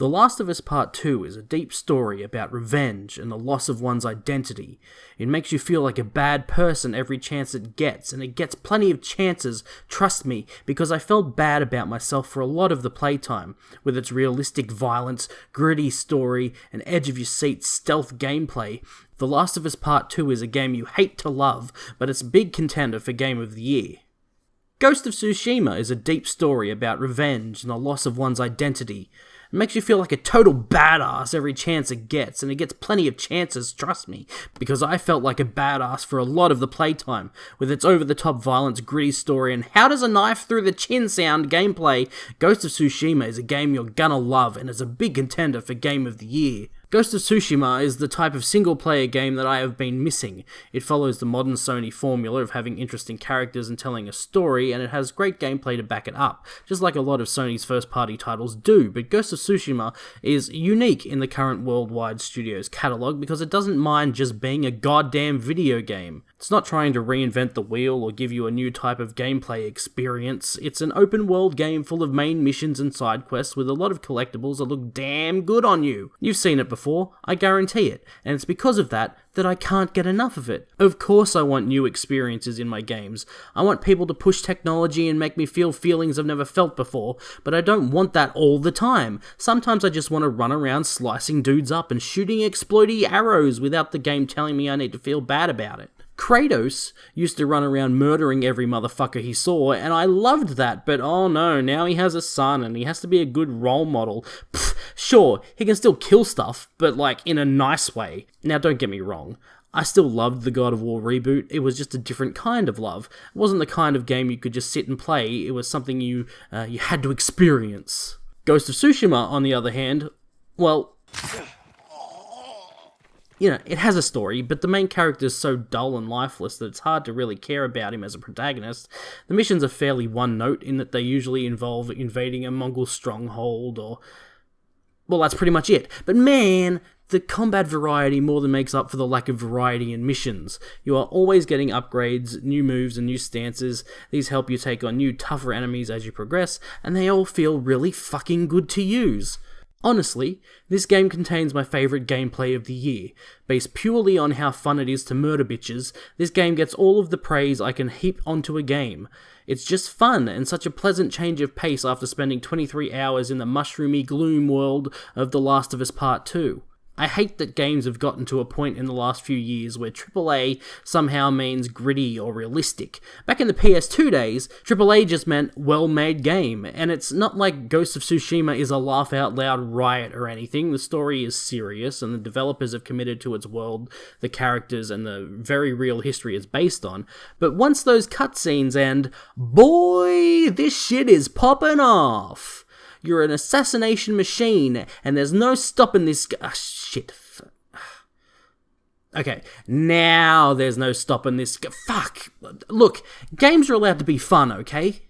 The Last of Us Part 2 is a deep story about revenge and the loss of one's identity. It makes you feel like a bad person every chance it gets, and it gets plenty of chances, trust me, because I felt bad about myself for a lot of the playtime. With its realistic violence, gritty story, and edge-of-your-seat stealth gameplay, The Last of Us Part 2 is a game you hate to love, but it's a big contender for Game of the Year. Ghost of Tsushima is a deep story about revenge and the loss of one's identity. It makes you feel like a total badass every chance it gets, and it gets plenty of chances, trust me, because I felt like a badass for a lot of the playtime. With its over-the-top violence, gritty story, and how does a knife through the chin sound gameplay, Ghost of Tsushima is a game you're gonna love, and is a big contender for Game of the Year. Ghost of Tsushima is the type of single-player game that I have been missing. It follows the modern Sony formula of having interesting characters and telling a story, and it has great gameplay to back it up, just like a lot of Sony's first-party titles do, but Ghost of Tsushima is unique in the current worldwide studio's catalogue because it doesn't mind just being a goddamn video game. It's not trying to reinvent the wheel or give you a new type of gameplay experience. It's an open-world game full of main missions and side quests with a lot of collectibles that look damn good on you. You've seen it before, I guarantee it, and it's because of that I can't get enough of it. Of course I want new experiences in my games. I want people to push technology and make me feel feelings I've never felt before, but I don't want that all the time. Sometimes I just want to run around slicing dudes up and shooting explodey arrows without the game telling me I need to feel bad about it. Kratos used to run around murdering every motherfucker he saw, and I loved that, but oh no, now he has a son and he has to be a good role model. Pfft, sure, he can still kill stuff, but like in a nice way. Now don't get me wrong, I still loved the God of War reboot. It was just a different kind of love. It wasn't the kind of game you could just sit and play, it was something you had to experience. Ghost of Tsushima, on the other hand, well, it has a story, but the main character is so dull and lifeless that it's hard to really care about him as a protagonist. The missions are fairly one-note in that they usually involve invading a Mongol stronghold well, that's pretty much it. But man, the combat variety more than makes up for the lack of variety in missions. You are always getting upgrades, new moves, and new stances. These help you take on new, tougher enemies as you progress, and they all feel really fucking good to use. Honestly, this game contains my favourite gameplay of the year. Based purely on how fun it is to murder bitches, this game gets all of the praise I can heap onto a game. It's just fun, and such a pleasant change of pace after spending 23 hours in the mushroomy gloom world of The Last of Us Part 2. I hate that games have gotten to a point in the last few years where AAA somehow means gritty or realistic. Back in the PS2 days, AAA just meant well-made game, and it's not like Ghost of Tsushima is a laugh-out-loud riot or anything. The story is serious, and the developers have committed to its world, the characters, and the very real history it's based on. But once those cutscenes end, boy, this shit is popping off! You're an assassination machine, and there's no stopping this... shit. Okay, now there's no stopping this... Fuck! Look, games are allowed to be fun, okay?